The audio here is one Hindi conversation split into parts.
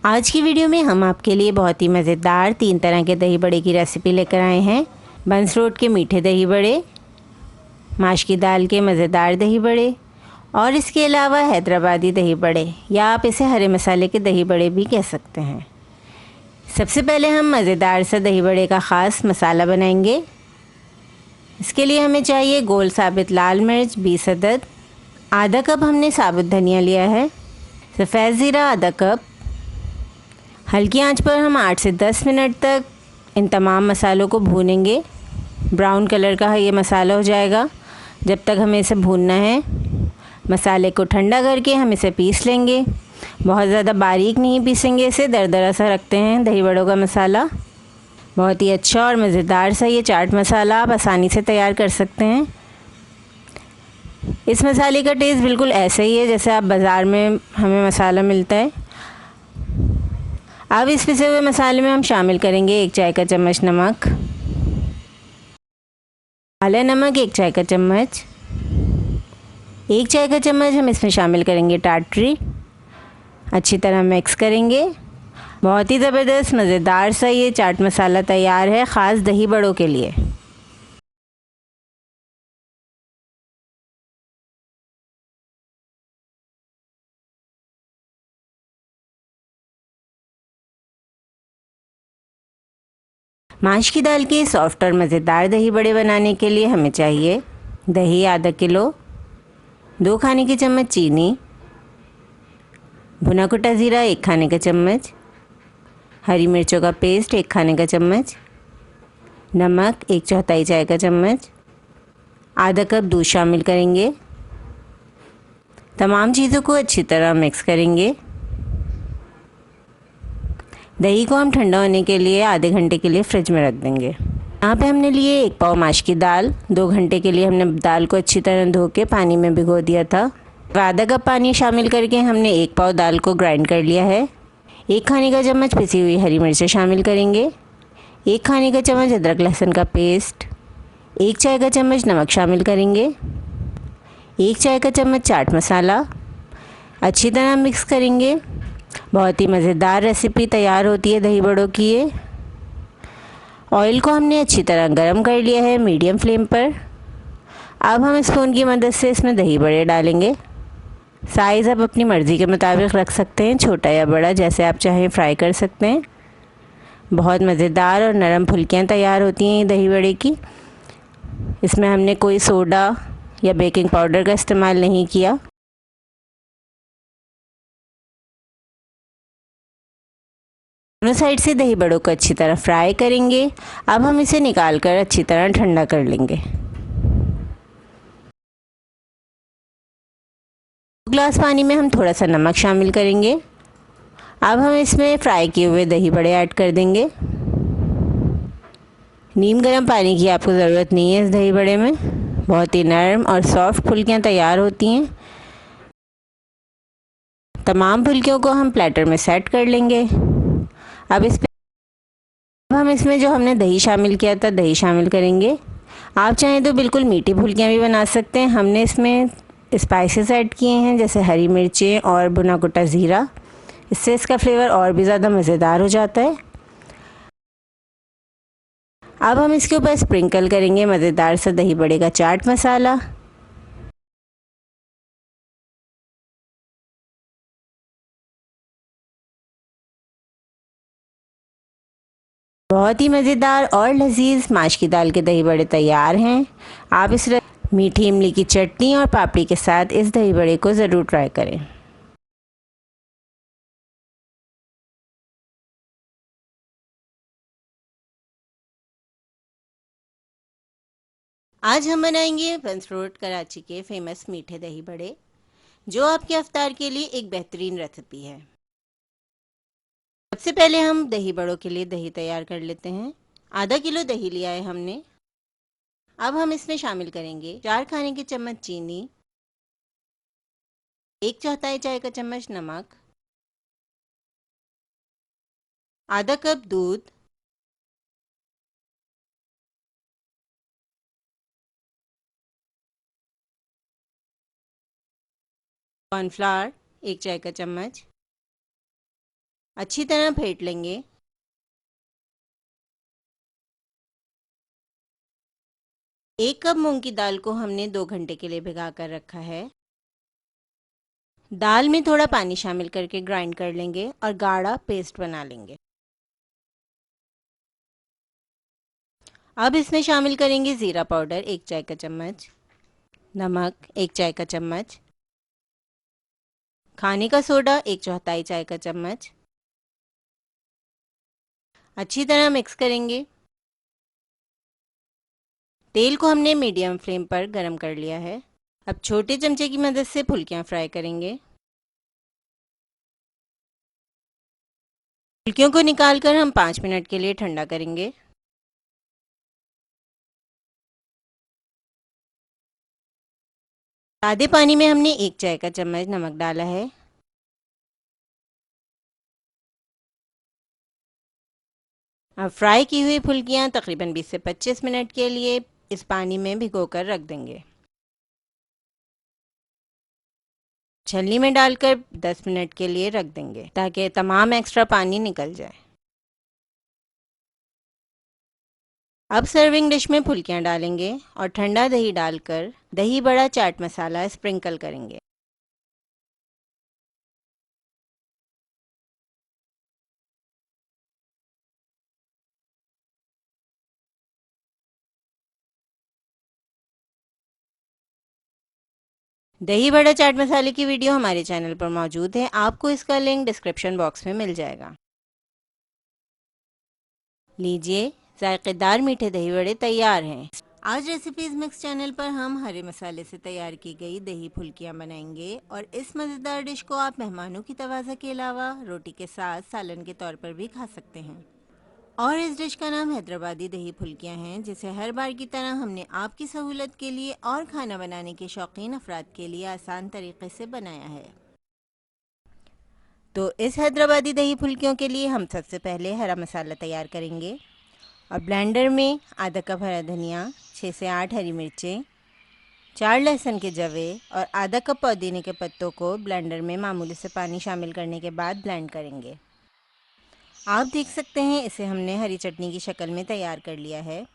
आज की वीडियो में हम आपके लिए बहुत ही मज़ेदार 3 तरह के दही बड़े की रेसिपी लेकर आए हैं। बंस रोड के मीठे दही बड़े, माश की दाल के मज़ेदार दही बड़े और इसके अलावा हैदराबादी दही बड़े, या आप इसे हरे मसाले के दही बड़े भी कह सकते हैं। सबसे पहले हम मज़ेदार सा दही बड़े का ख़ास मसाला बनाएंगे। इसके लिए हमें चाहिए गोल साबित लाल मिर्च 20 अदद, आधा कप हमने साबुत धनिया लिया है, सफ़ेद ज़ीरा आधा कप। हल्की आंच पर हम 8 से 10 मिनट तक इन तमाम मसालों को भूनेंगे। ब्राउन कलर का ये मसाला हो जाएगा जब तक हमें इसे भूनना है। मसाले को ठंडा करके हम इसे पीस लेंगे। बहुत ज़्यादा बारीक नहीं पीसेंगे, इसे दरदरा सा रखते हैं दही बड़ों का मसाला। बहुत ही अच्छा और मज़ेदार सा ये चाट मसाला आप आसानी से तैयार कर सकते हैं। इस मसाले का टेस्ट बिल्कुल ऐसा ही है जैसे आप बाज़ार में हमें मसाला मिलता है। अब इस पिसे हुए मसाले में हम शामिल करेंगे 1 चाय का चम्मच नमक, काला नमक 1 चाय का चम्मच, 1 चाय का चम्मच हम इसमें शामिल करेंगे टाटरी। अच्छी तरह मिक्स करेंगे। बहुत ही ज़बरदस्त मज़ेदार सा ये चाट मसाला तैयार है ख़ास दही बड़ों के लिए। माश की दाल के सॉफ्ट और मज़ेदार दही बड़े बनाने के लिए हमें चाहिए दही आधा किलो, 2 खाने के चम्मच चीनी, भुना कुटा ज़ीरा 1 खाने का चम्मच, हरी मिर्चों का पेस्ट 1 खाने का चम्मच, नमक 1/4 चाय का चम्मच, आधा कप दूध शामिल करेंगे। तमाम चीज़ों को अच्छी तरह मिक्स करेंगे। दही को हम ठंडा होने के लिए आधे घंटे के लिए फ्रिज में रख देंगे। यहाँ पे हमने लिए 1 पाव माश की दाल। 2 घंटे के लिए हमने दाल को अच्छी तरह धो के पानी में भिगो दिया था। आधा कप पानी शामिल करके हमने 1 पाव दाल को ग्राइंड कर लिया है। 1 खाने का चम्मच पिसी हुई हरी मिर्चें शामिल करेंगे, 1 खाने का चम्मच अदरक लहसुन का पेस्ट, 1 चाय का चम्मच नमक शामिल करेंगे, 1 चाय का चम्मच चाट मसाला। अच्छी तरह मिक्स करेंगे। बहुत ही मज़ेदार रेसिपी तैयार होती है दही बड़ों की ये। ऑयल को हमने अच्छी तरह गरम कर लिया है मीडियम फ्लेम पर। अब हम स्पून की मदद से इसमें दही बड़े डालेंगे। साइज़ आप अपनी मर्ज़ी के मुताबिक रख सकते हैं, छोटा या बड़ा जैसे आप चाहें फ्राई कर सकते हैं। बहुत मज़ेदार और नरम फुल्कियाँ तैयार होती हैं ये दही बड़े की। इसमें हमने कोई सोडा या बेकिंग पाउडर का इस्तेमाल नहीं किया। दोनों साइड से दही बड़ों को अच्छी तरह फ्राई करेंगे। अब हम इसे निकाल कर अच्छी तरह ठंडा कर लेंगे। 2 ग्लास पानी में हम थोड़ा सा नमक शामिल करेंगे। अब हम इसमें फ्राई किए हुए दही बड़े ऐड कर देंगे। नीम गर्म पानी की आपको ज़रूरत नहीं है इस दही बड़े में। बहुत ही नरम और सॉफ्ट फुल्कियाँ तैयार होती हैं। तमाम फुल्कियों को हम प्लेटर में सेट कर लेंगे। अब हम इसमें जो हमने दही शामिल किया था दही शामिल करेंगे। आप चाहें तो बिल्कुल मीठी फुल्कियाँ भी बना सकते हैं। हमने इसमें स्पाइसेस ऐड किए हैं जैसे हरी मिर्चें और भुना कुटा ज़ीरा। इससे इसका फ्लेवर और भी ज़्यादा मज़ेदार हो जाता है। अब हम इसके ऊपर स्प्रिंकल करेंगे मज़ेदार सा दही बड़े का चाट मसाला। बहुत ही मज़ेदार और लजीज माश की दाल के दही बड़े तैयार हैं। आप इस मीठी इमली की चटनी और पापड़ी के साथ इस दही बड़े को ज़रूर ट्राई करें। आज हम बनाएंगे बंस रोड कराची के फेमस मीठे दही बड़े, जो आपके अफ्तार के लिए एक बेहतरीन रेसिपी है। सबसे पहले हम दही बड़ों के लिए दही तैयार कर लेते हैं। आधा किलो दही लिया है हमने। अब हम इसमें शामिल करेंगे 4 खाने के चम्मच चीनी, 1/4 चाय का चम्मच नमक, आधा कप दूध, कॉर्नफ्लावर 1 चाय का चम्मच, अच्छी तरह फेंट लेंगे। एक कप मूंग की दाल को हमने 2 घंटे के लिए भिगा कर रखा है। दाल में थोड़ा पानी शामिल करके ग्राइंड कर लेंगे और गाढ़ा पेस्ट बना लेंगे। अब इसमें शामिल करेंगे ज़ीरा पाउडर 1 चाय का चम्मच, नमक 1 चाय का चम्मच, खाने का सोडा 1/4 चाय का चम्मच। अच्छी तरह मिक्स करेंगे। तेल को हमने मीडियम फ्लेम पर गरम कर लिया है। अब छोटे चमचे की मदद से फुल्कियां फ्राई करेंगे। फुल्कियों को निकालकर हम 5 मिनट के लिए ठंडा करेंगे। आधे पानी में हमने 1 चाय का चम्मच नमक डाला है। अब फ्राई की हुई फुल्कियां तकरीबन 20 से 25 मिनट के लिए इस पानी में भिगोकर रख देंगे। छलनी में डालकर 10 मिनट के लिए रख देंगे ताकि तमाम एक्स्ट्रा पानी निकल जाए। अब सर्विंग डिश में फुल्कियां डालेंगे और ठंडा दही डालकर दही बड़ा चाट मसाला स्प्रिंकल करेंगे। दही बड़ा चाट मसाले की वीडियो हमारे चैनल पर मौजूद है, आपको इसका लिंक डिस्क्रिप्शन बॉक्स में मिल जाएगा। लीजिए, जायकेदार मीठे दही बड़े तैयार हैं। आज रेसिपीज मिक्स चैनल पर हम हरे मसाले से तैयार की गई दही फुल्कियां बनाएंगे और इस मज़ेदार डिश को आप मेहमानों की तवाज़ा के अलावा रोटी के साथ सालन के तौर पर भी खा सकते हैं। और इस डिश का नाम हैदराबादी दही फुल्कियां हैं, जिसे हर बार की तरह हमने आपकी सहूलत के लिए और खाना बनाने के शौकीन अफराद के लिए आसान तरीके से बनाया है। तो इस हैदराबादी दही फुल्कियों के लिए हम सबसे पहले हरा मसाला तैयार करेंगे और ब्लेंडर में आधा कप हरा धनिया, 6 से 8 हरी मिर्चें, 4 लहसुन के जवे और आधा कप पुदीने के पत्तों को ब्लेंडर में मामूली से पानी शामिल करने के बाद ब्लेंड करेंगे। आप देख सकते हैं इसे हमने हरी चटनी की शक्ल में तैयार कर लिया है।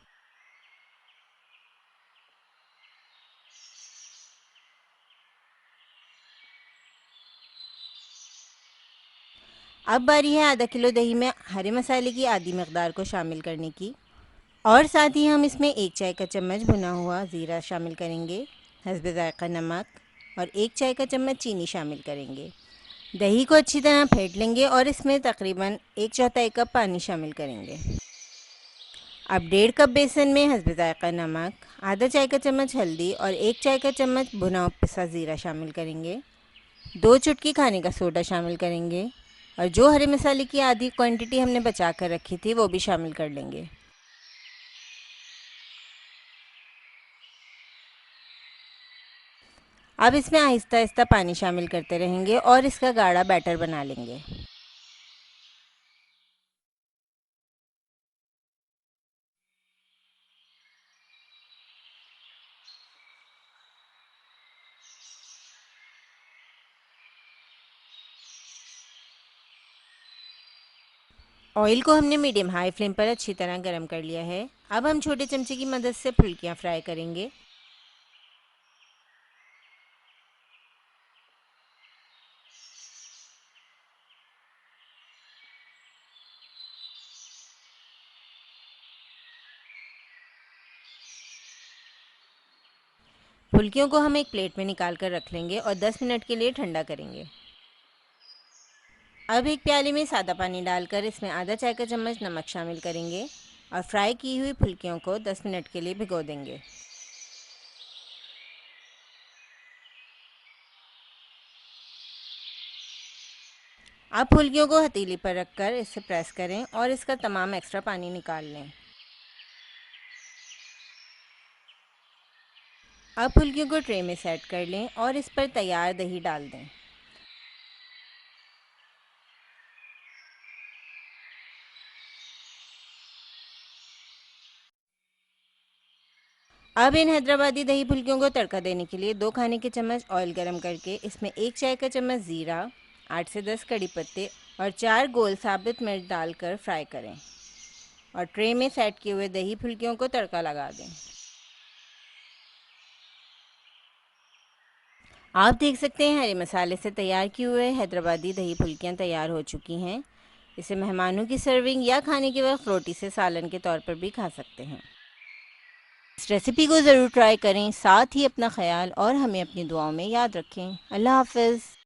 अब बारी है आधा किलो दही में हरे मसाले की आधी मकदार को शामिल करने की और साथ ही हम इसमें 1 चाय का चम्मच भुना हुआ ज़ीरा शामिल करेंगे, हस्बे ज़ायक़ा नमक और 1 चाय का चम्मच चीनी शामिल करेंगे। दही को अच्छी तरह फेंट लेंगे और इसमें तकरीबन 1/4 कप पानी शामिल करेंगे। अब 1.5 कप बेसन में हस्बे ज़ायक़ा नमक, आधा चाय का चम्मच हल्दी और 1 चाय का चम्मच भुना पिसा ज़ीरा शामिल करेंगे। 2 चुटकी खाने का सोडा शामिल करेंगे और जो हरे मसाले की आधी क्वांटिटी हमने बचा कर रखी थी वो भी शामिल कर लेंगे। अब इसमें आहिस्ता आहिस्ता पानी शामिल करते रहेंगे और इसका गाढ़ा बैटर बना लेंगे। ऑयल को हमने मीडियम हाई फ्लेम पर अच्छी तरह गर्म कर लिया है। अब हम छोटे चमचे की मदद से फुल्कियां फ्राई करेंगे। फुल्कियों को हम एक प्लेट में निकाल कर रख लेंगे और 10 मिनट के लिए ठंडा करेंगे। अब एक प्याले में सादा पानी डालकर इसमें आधा चाय का चम्मच नमक शामिल करेंगे और फ्राई की हुई फुल्कियों को 10 मिनट के लिए भिगो देंगे। अब फुल्कियों को हथेली पर रखकर इसे प्रेस करें और इसका तमाम एक्स्ट्रा पानी निकाल लें। अब फुल्कियों को ट्रे में सेट कर लें और इस पर तैयार दही डाल दें। अब इन हैदराबादी दही फुल्कियों को तड़का देने के लिए 2 खाने के चम्मच ऑयल गरम करके इसमें 1 चाय का चम्मच ज़ीरा, 8 से 10 कड़ी पत्ते और 4 गोल साबुत मिर्च डालकर फ्राई करें और ट्रे में सेट किए हुए दही फुल्कियों को तड़का लगा दें। आप देख सकते हैं हरे मसाले से तैयार किए हुए हैदराबादी दही फुल्कियाँ तैयार हो चुकी हैं। इसे मेहमानों की सर्विंग या खाने के वक्त रोटी से सालन के तौर पर भी खा सकते हैं। इस रेसिपी को ज़रूर ट्राई करें, साथ ही अपना ख्याल और हमें अपनी दुआओं में याद रखें। अल्लाह हाफ़िज़।